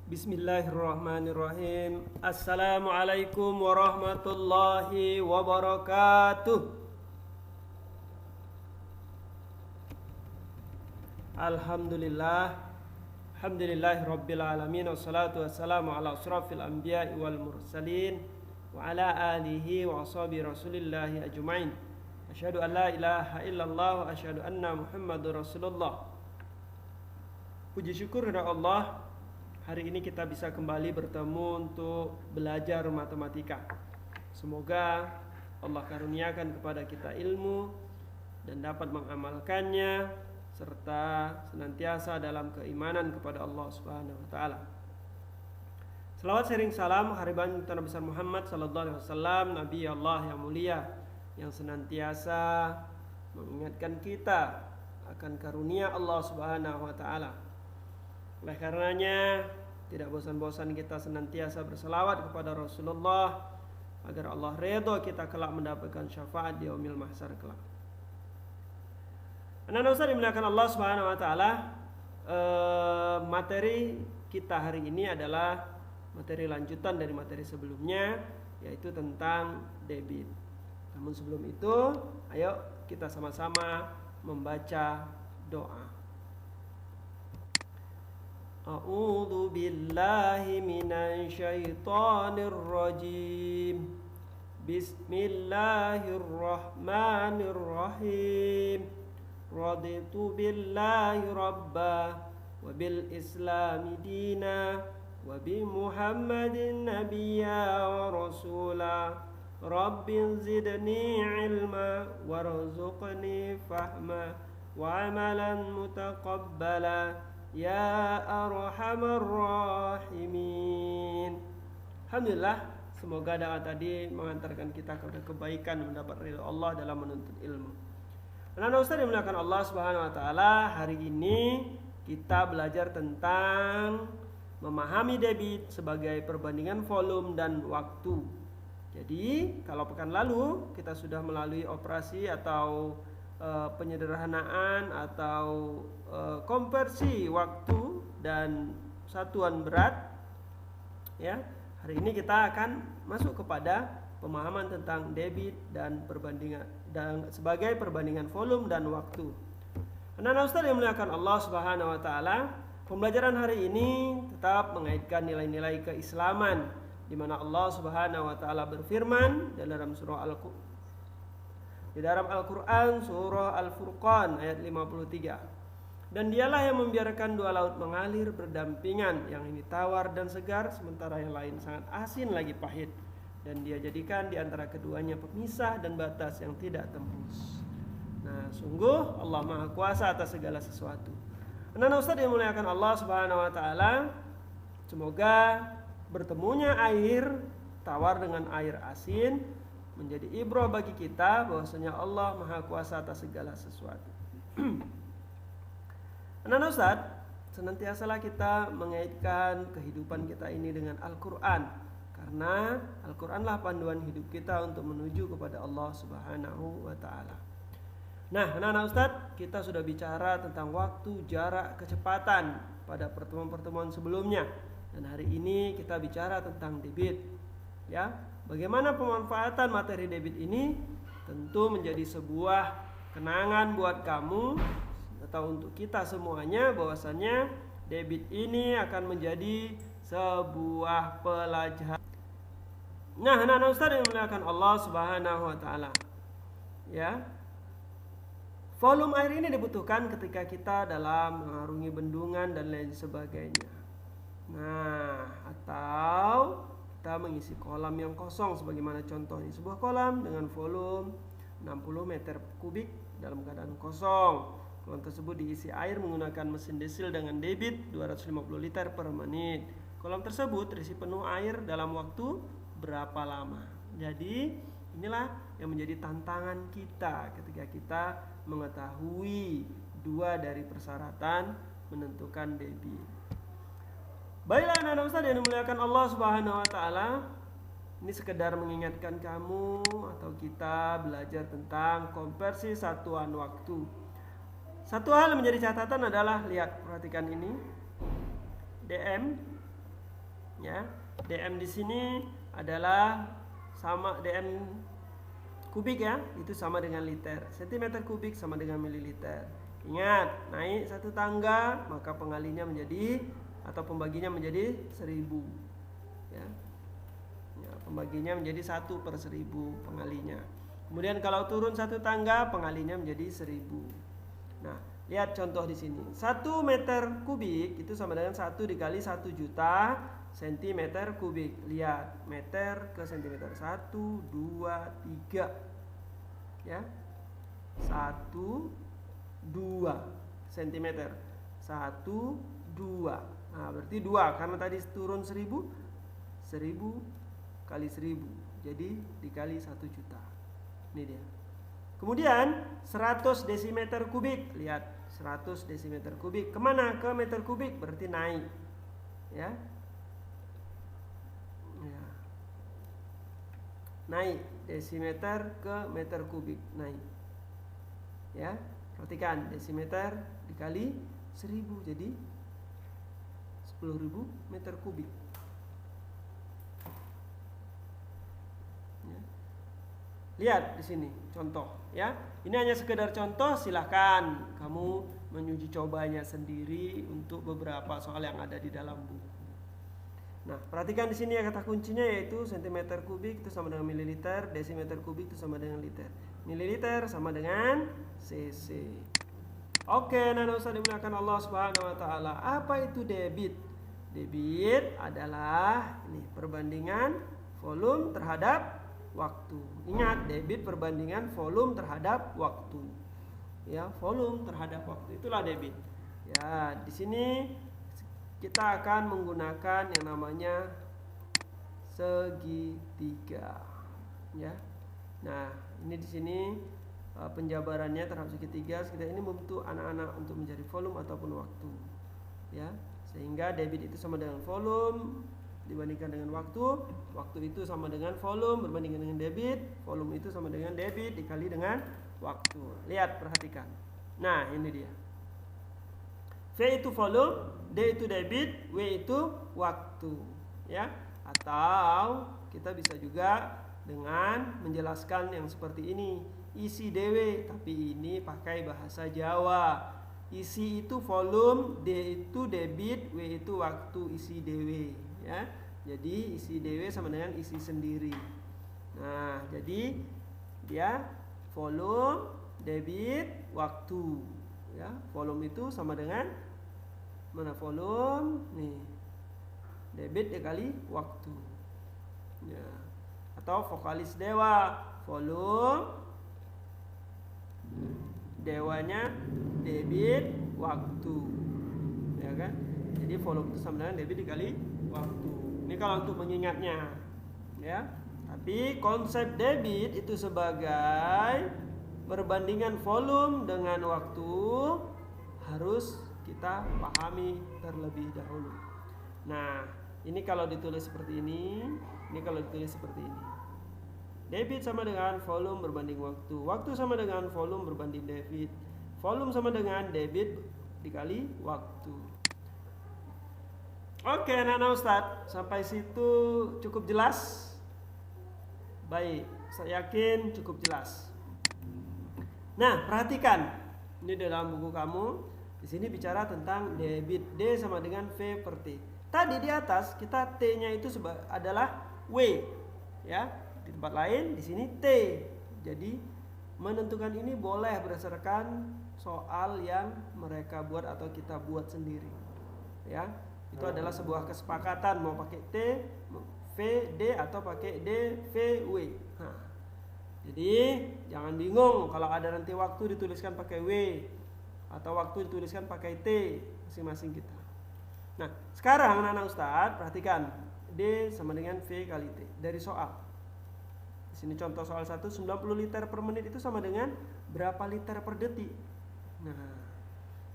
Bismillahirrahmanirrahim. Assalamualaikum warahmatullahi wabarakatuh. Alhamdulillahi rabbil alamin. Wassalatu wassalamu ala asrafil anbiya'i wal mursalin wa ala alihi wa ashabi rasulillahi ajma'in. Asyhadu an la ilaha illallah wa asyhadu anna muhammadur rasulullah. Puji syukur kepada Allah, hari ini kita bisa kembali bertemu untuk belajar matematika. Semoga Allah karuniakan kepada kita ilmu dan dapat mengamalkannya serta senantiasa dalam keimanan kepada Allah Subhanahu wa taala. Selawat sering salam hariban Nabi besar Muhammad sallallahu alaihi wasallam, Nabi Allah yang mulia, yang senantiasa mengingatkan kita akan karunia Allah Subhanahu wa taala. Oleh karenanya, tidak bosan-bosan kita senantiasa berselawat kepada Rasulullah agar Allah redha kita kelak mendapatkan syafaat di yaumil mahsyar kelak. Anak-anak Ustaz dimuliakan Allah Subhanahu wa taala, materi kita hari ini adalah materi lanjutan dari materi sebelumnya, yaitu tentang debit. Namun sebelum itu, ayo kita sama-sama membaca doa. A'udzu billahi minasy syaithanir rajim. Bismillahirrahmanirrahim. Raditu billahi rabba wa bil islami dina wa bi Muhammadin nabiyya wa rasula. Rabbi zidni ilma warzuqni fahma wa amalan mutaqabbala ya arhamar rahimin. Alhamdulillah, semoga doa tadi mengantarkan kita kepada kebaikan, mendapat ridha Allah dalam menuntut ilmu. Anak-anak Ustaz dimuliakan Allah Subhanahu wa taala, hari ini kita belajar tentang memahami debit sebagai perbandingan volume dan waktu. Jadi, kalau pekan lalu kita sudah melalui operasi atau penyederhanaan atau konversi waktu dan satuan berat, ya. Hari ini kita akan masuk kepada pemahaman tentang debit dan perbandingan dan sebagai perbandingan volume dan waktu. Anak-anak Ustaz yang memuliakan Allah Subhanahu wa taala, pembelajaran hari ini tetap mengaitkan nilai-nilai keislaman, di mana Allah Subhanahu wa taala berfirman dalam surah Al-Quran surah Al-Furqan ayat 53. Dan dialah yang membiarkan dua laut mengalir berdampingan, yang ini tawar dan segar, sementara yang lain sangat asin lagi pahit. Dan dia jadikan di antara keduanya pemisah dan batas yang tidak tembus. Nah, sungguh Allah Maha Kuasa atas segala sesuatu. Anak-anak Ustaz yang dimuliakan Allah Subhanahu wa taala, semoga bertemunya air tawar dengan air asin menjadi ibrah bagi kita bahwasanya Allah Maha Kuasa atas segala sesuatu. Anak-anak Ustaz, senantiasalah kita mengaitkan kehidupan kita ini dengan Al-Quran, karena Al-Quranlah panduan hidup kita untuk menuju kepada Allah Subhanahu wa taala. Nah, anak-anak Ustaz, kita sudah bicara tentang waktu, jarak, kecepatan pada pertemuan-pertemuan sebelumnya. Dan hari ini kita bicara tentang debit. Ya, bagaimana pemanfaatan materi debit ini? Tentu menjadi sebuah kenangan buat kamu atau untuk kita semuanya, bahwasannya debit ini akan menjadi sebuah pelajaran. Nah, anak-anak Ustaz yang dimuliakan Allah Subhanahu wa taala, ya, volume air ini dibutuhkan ketika kita dalam mengarungi bendungan dan lain sebagainya. Nah, atau kita mengisi kolam yang kosong, sebagaimana contohnya sebuah kolam dengan volume 60 meter kubik dalam keadaan kosong. Kolam tersebut diisi air menggunakan mesin diesel dengan debit 250 liter per menit. Kolam tersebut terisi penuh air dalam waktu berapa lama? Jadi inilah yang menjadi tantangan kita ketika kita mengetahui dua dari persyaratan menentukan debit. Baiklah anak-anak Ustaz yang dimuliakan Allah Subhanahu wa taala, ini sekedar mengingatkan kamu atau kita belajar tentang konversi satuan waktu. Satu hal yang menjadi catatan adalah, lihat, perhatikan ini, DM Ya, dm di sini adalah sama dm kubik ya, itu sama dengan liter. Sentimeter kubik sama dengan mililiter. Ingat, naik satu tangga maka pengalinya menjadi atau pembaginya menjadi 1000. Ya. Ya, pembaginya menjadi 1/1000 pengalinya. Kemudian kalau turun satu tangga pengalinya menjadi 1000. Nah, lihat contoh di sini. 1 meter kubik itu sama dengan 1 dikali 1 juta sentimeter kubik. Lihat, meter ke sentimeter. 1, 2, 3. Ya. 1, 2 sentimeter. 1, 2. Nah, berarti 2 karena tadi turun 1000. 1000 kali 1000. Jadi dikali 1 juta. Ini dia. Kemudian 100 desimeter kubik. Lihat, 100 desimeter kubik. Kemana? Ke meter kubik, berarti naik. Ya. Ya. Naik desimeter ke meter kubik, naik. Ya, perhatikan, desimeter dikali 1000 jadi 10.000 meter kubik. Ya. Lihat di sini contoh ya. Ini hanya sekedar contoh, silahkan kamu menyuji cobanya sendiri untuk beberapa soal yang ada di dalam buku. Nah, perhatikan di sini ya, kata kuncinya yaitu sentimeter kubik itu sama dengan mililiter, desimeter kubik itu sama dengan liter. Mililiter sama dengan cc. Oke, Nana Ustaz dimuliakan Allah Subhanahu wa taala. Apa itu debit? Debit adalah ini perbandingan volume terhadap waktu. Ingat, debit perbandingan volume terhadap waktu. Ya, volume terhadap waktu. Itulah debit. Ya, di sini kita akan menggunakan yang namanya segitiga. Ya. Nah, ini di sini penjabarannya terhadap segitiga. Segitiga ini membantu anak-anak untuk mencari volume ataupun waktu. Ya, sehingga debit itu sama dengan volume dibandingkan dengan waktu, waktu itu sama dengan volume berbandingkan dengan debit, volume itu sama dengan debit dikali dengan waktu. Lihat, perhatikan. Nah, ini dia. V itu volume, D itu debit, W itu waktu, ya. Atau kita bisa juga dengan menjelaskan yang seperti ini, isi DW, tapi ini pakai bahasa Jawa. Isi itu volume, D itu debit, W itu waktu, isi DW, ya. Jadi isi DW sama dengan isi sendiri. Nah, jadi dia volume, debit, waktu, ya. Volume itu sama dengan mana volume nih, debit dikali waktu, ya. Atau vokalis dewa, volume, dewanya debit, waktu, ya kan. Jadi volume itu sama dengan debit dikali waktu. Ini kalau untuk mengingatnya, ya. Tapi konsep debit itu sebagai perbandingan volume dengan waktu harus kita pahami terlebih dahulu. Nah, ini kalau ditulis seperti ini kalau ditulis seperti ini. Debit sama dengan volume berbanding waktu. Waktu sama dengan volume berbanding debit. Volume sama dengan debit dikali waktu. Oke, Nana Ustadz, sampai situ cukup jelas? Baik, saya yakin cukup jelas. Nah, perhatikan. Ini dalam buku kamu. Di sini bicara tentang debit. D sama dengan V per T. Tadi di atas kita T-nya itu adalah W, ya. Di tempat lain di sini T. Jadi menentukan ini boleh berdasarkan soal yang mereka buat atau kita buat sendiri, ya. Itu adalah sebuah kesepakatan mau pakai T, V, D atau pakai D, V, W. Nah, jadi jangan bingung kalau ada nanti waktu dituliskan pakai W atau waktu dituliskan pakai T, masing-masing kita. Nah, sekarang anak-anak Ustadz perhatikan, D sama dengan V kali T dari soal. Di sini contoh soal 1, 90 liter per menit itu sama dengan berapa liter per detik. Nah,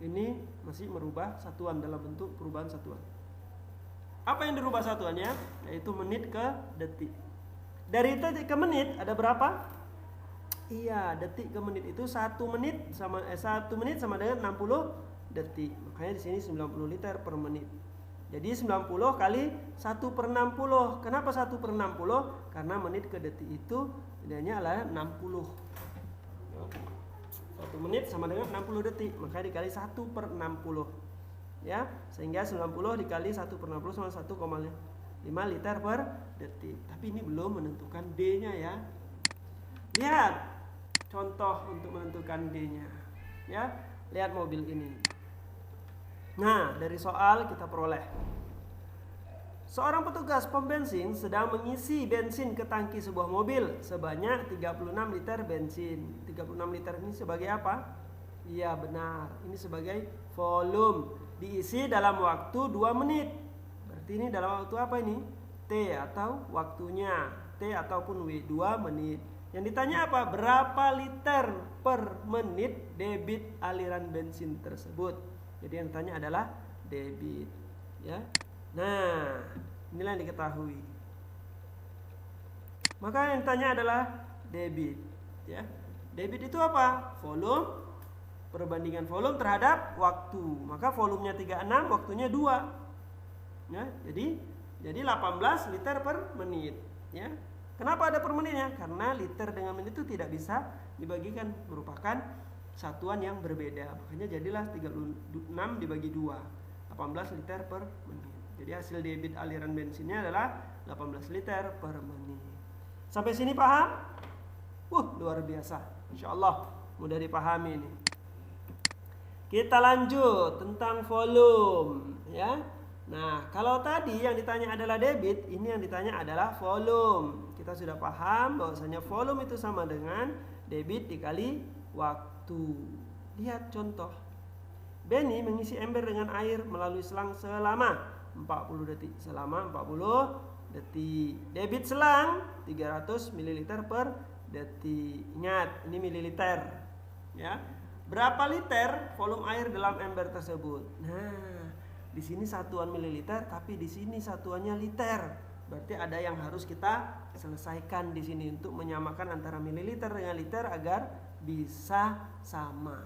ini masih merubah satuan dalam bentuk perubahan satuan. Apa yang dirubah satuannya? Yaitu menit ke detik. Dari detik ke menit ada berapa? Iya, detik ke menit itu 1 menit sama 1 menit sama dengan 60 detik. Makanya di sini 90 liter per menit. Jadi 90 kali 1/60. Kenapa 1/60? Karena menit ke detik itu nilainya adalah 60. 1 menit sama dengan 60 detik, maka dikali 1/60. Ya, sehingga 90 dikali 1/60 sama 1,5 liter per detik. Tapi ini belum menentukan D-nya ya. Lihat contoh untuk menentukan D-nya. Ya, lihat mobil ini. Nah, dari soal kita peroleh. Seorang petugas pom bensin sedang mengisi bensin ke tangki sebuah mobil sebanyak 36 liter bensin. 36 liter ini sebagai apa? Iya benar, ini sebagai volume. Diisi dalam waktu 2 menit. Berarti ini dalam waktu apa ini? T atau waktunya. T ataupun W, 2 menit. Yang ditanya apa? Berapa liter per menit debit aliran bensin tersebut? Jadi yang ditanya adalah debit, ya. Nah, inilah yang diketahui. Maka yang ditanya adalah debit, ya. Debit itu apa? Volume perbandingan volume terhadap waktu. Maka volumenya 36, waktunya 2. Ya, jadi 18 liter per menit, ya. Kenapa ada per menitnya? Karena liter dengan menit itu tidak bisa dibagikan, merupakan satuan yang berbeda. Makanya jadilah 36 dibagi 2, 18 liter per menit. Jadi hasil debit aliran bensinnya adalah 18 liter per menit. Sampai sini paham? Luar biasa. Insyaallah mudah dipahami ini. Kita lanjut tentang volume, ya. Nah, kalau tadi yang ditanya adalah debit, ini yang ditanya adalah volume. Kita sudah paham bahwasanya volume itu sama dengan debit dikali waktu. Lihat contoh. Benny mengisi ember dengan air melalui selang selama 40 detik. Selama 40 detik. Debit selang 300 ml per detik. Ingat, ini mililiter. Ya. Berapa liter volume air dalam ember tersebut? Nah, di sini satuan mililiter, tapi di sini satuannya liter. Berarti ada yang harus kita selesaikan di sini untuk menyamakan antara mililiter dengan liter agar bisa sama.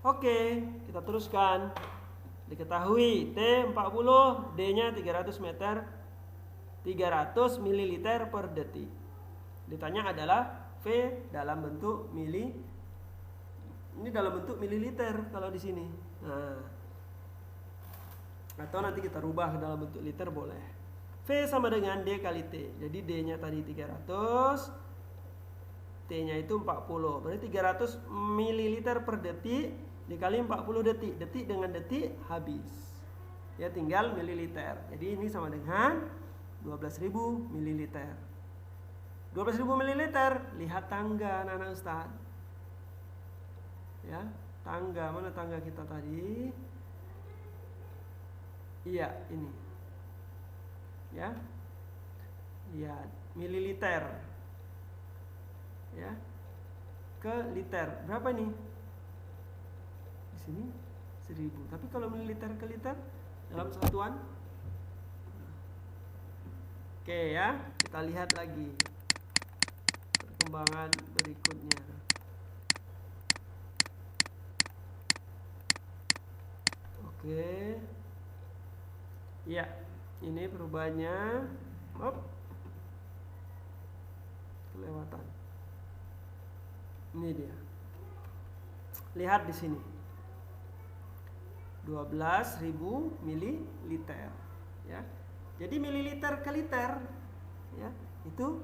Oke, kita teruskan. Diketahui T40, D-nya 300 meter, 300 mililiter per detik. Ditanya adalah V dalam bentuk mili. Ini dalam bentuk mililiter kalau di sini. Nah, atau nanti kita rubah ke dalam bentuk liter boleh. V sama dengan D kali T. Jadi D-nya tadi 300, T-nya itu 40. Berarti 300 ml per detik dikali 40 detik. Detik dengan detik habis. Ya tinggal mililiter. Jadi ini sama dengan 12.000 ml. 12.000 ml. Lihat tangga anak-anak Ustaz. Ya, tangga, mana tangga kita tadi? Iya, ini. Ya. Lihat, mililiter. Ya. Ke liter. Berapa nih? Di sini 1000. Tapi kalau mililiter ke liter dalam satuan. Oke ya, kita lihat lagi perkembangan berikutnya. Oke. Ya, ini perubahannya. Kelewatan. Ini dia. Lihat di sini. 12.000 mililiter, ya. Jadi mililiter ke liter, ya, itu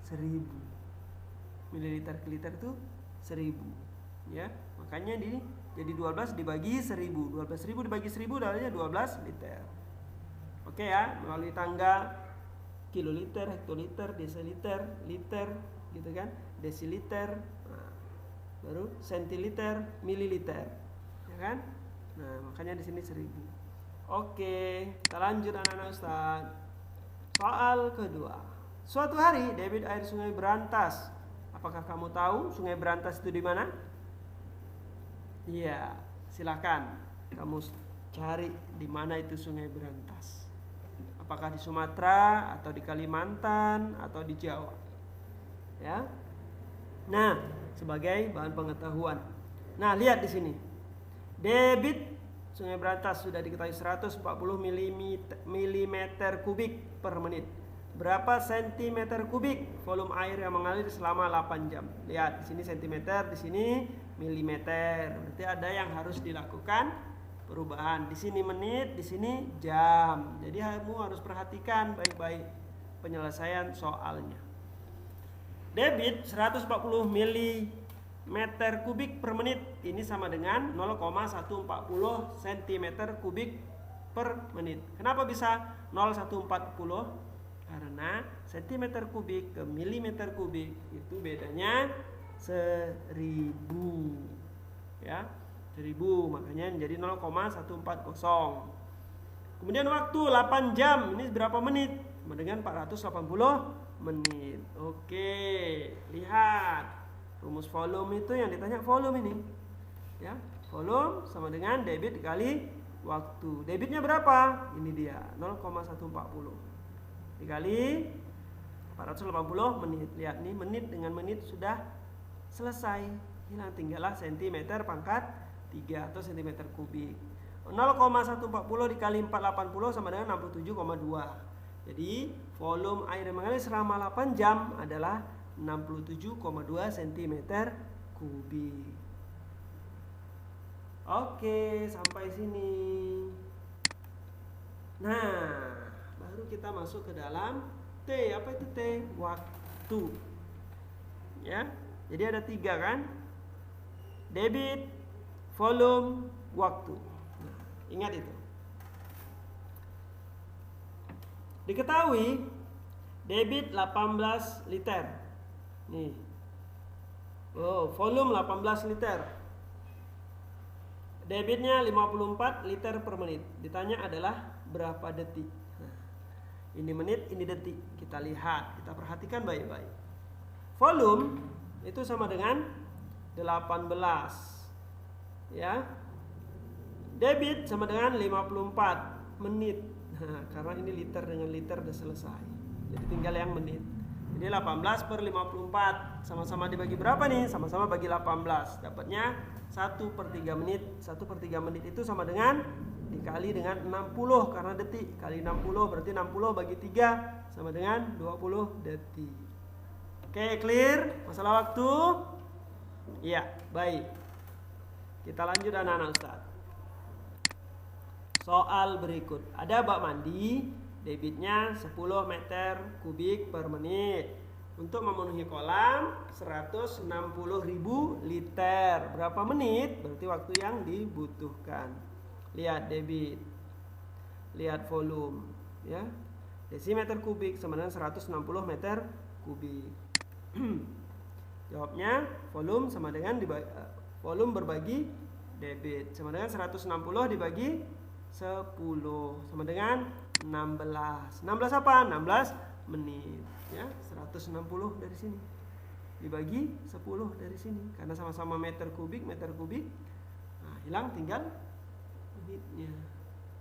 1000. Mililiter ke liter itu 1000, ya. Makanya jadi 12 dibagi 1000. 12.000 dibagi 1000 dapatnya 12 liter. Oke ya, melalui tangga kiloliter, hektoliter, desiliter, liter, gitu kan, desiliter, nah, baru sentiliter, mililiter, ya kan? Nah, makanya di sini 1000. Oke, kita lanjut anak-anak Ustaz. Soal kedua. Suatu hari debit air Sungai Berantas. Apakah kamu tahu Sungai Berantas itu di mana? Iya, silakan kamu cari di mana itu Sungai Berantas. Apakah di Sumatera atau di Kalimantan atau di Jawa? Ya. Nah, sebagai bahan pengetahuan. Nah, lihat di sini. Debit Sungai Berantas sudah diketahui 140 mm kubik per menit. Berapa sentimeter kubik volume air yang mengalir selama 8 jam? Lihat, di sini sentimeter, di sini milimeter. Berarti ada yang harus dilakukan perubahan. Di sini menit, di sini jam. Jadi kamu harus perhatikan baik-baik penyelesaian soalnya. Debit 140 mm kubik per menit, ini sama dengan 0,140 cm kubik per menit. Kenapa bisa 0,140? Karena cm kubik ke milimeter kubik itu bedanya 1000, ya, 1000, makanya menjadi 0,140. Kemudian waktu 8 jam, ini berapa menit? Sama dengan 480 menit. Oke, lihat rumus volume itu yang ditanya volume ini, ya, volume sama dengan debit dikali waktu. Debitnya berapa? Ini dia 0,140 dikali 480 menit. Lihat nih, menit dengan menit sudah selesai. Hilang, tinggallah sentimeter pangkat 3 atau sentimeter kubik. 0,140 dikali 480 sama dengan 67,2. Jadi volume air yang mengalir selama 8 jam adalah 67,2 cm kubik. Oke, sampai sini. Nah, baru kita masuk ke dalam T. Apa itu T? Waktu. Ya, jadi ada 3 kan? Debit, volume, waktu. Nah, ingat itu. Diketahui debit 18 liter. Nih. Oh, volume 18 liter. Debitnya 54 liter per menit. Ditanya adalah berapa detik. Nah, ini menit, ini detik. Kita lihat, kita perhatikan baik-baik. Volume itu sama dengan 18. Ya. Debit sama dengan 54 menit. Nah, karena ini liter dengan liter udah selesai. Jadi tinggal yang menit. Jadi 18 per 54. Sama-sama dibagi berapa nih? Sama-sama bagi 18. Dapatnya 1/3 menit. 1/3 menit itu sama dengan dikali dengan 60. Karena detik. Kali 60 berarti 60 bagi 3 sama dengan 20 detik. Oke, clear? Masalah waktu? Iya, baik. Kita lanjut anak-anak Ustaz. Soal berikut. Ada bak mandi, debitnya 10 meter kubik per menit. Untuk memenuhi kolam 160.000 liter. Berapa menit? Berarti waktu yang dibutuhkan. Lihat debit. Lihat volume, ya. Desimeter kubik sama dengan 160 meter kubik. Jawabnya volume sama dengan volume berbagi debit sama dengan 160 dibagi 10 sama dengan 16. 16 apa? 16 menit, ya. 160 dari sini dibagi 10 dari sini karena sama-sama meter kubik. Nah, hilang tinggal menitnya,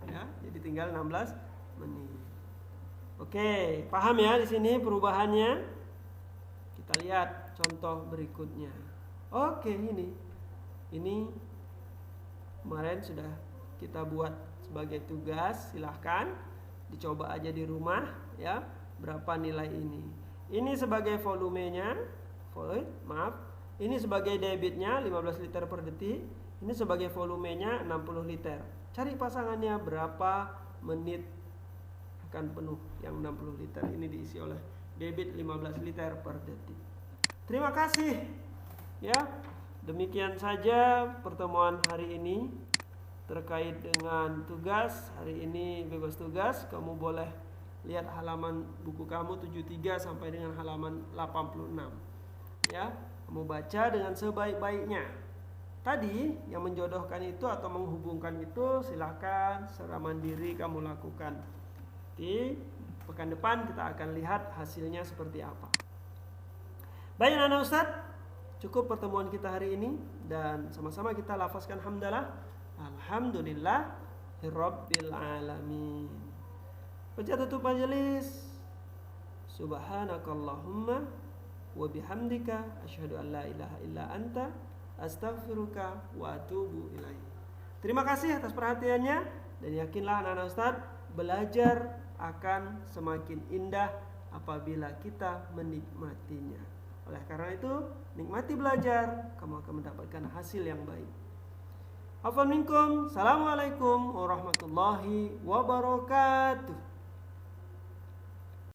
ya. Jadi tinggal 16 menit. Oke, paham ya di sini perubahannya? Kita lihat contoh berikutnya. Oke, ini kemarin sudah kita buat sebagai tugas, silahkan dicoba aja di rumah, ya, berapa nilai ini. Ini sebagai volumenya, ini sebagai debitnya 15 liter per detik, ini sebagai volumenya 60 liter. Cari pasangannya berapa menit akan penuh yang 60 liter ini diisi oleh debit 15 liter per detik. Terima kasih, ya. Demikian saja pertemuan hari ini terkait dengan tugas. Hari ini bebas tugas, kamu boleh lihat halaman buku kamu 73 sampai dengan halaman 86. Ya, kamu baca dengan sebaik-baiknya. Tadi yang menjodohkan itu atau menghubungkan itu silakan secara mandiri kamu lakukan. Di pekan depan kita akan lihat hasilnya seperti apa. Baik anak Ustaz, cukup pertemuan kita hari ini dan sama-sama kita lafazkan hamdalah. Alhamdulillahirabbil alamin. Baca tutup majelis. Subhanakallahumma wa bihamdika asyhadu an la ilaha illa anta astaghfiruka wa atubu ilaik. Terima kasih atas perhatiannya, dan yakinlah anak-anak Ustadz, belajar akan semakin indah apabila kita menikmatinya. Oleh karena itu, nikmati belajar, kamu akan mendapatkan hasil yang baik. Afwan minkum. Assalamualaikum warahmatullahi wabarakatuh.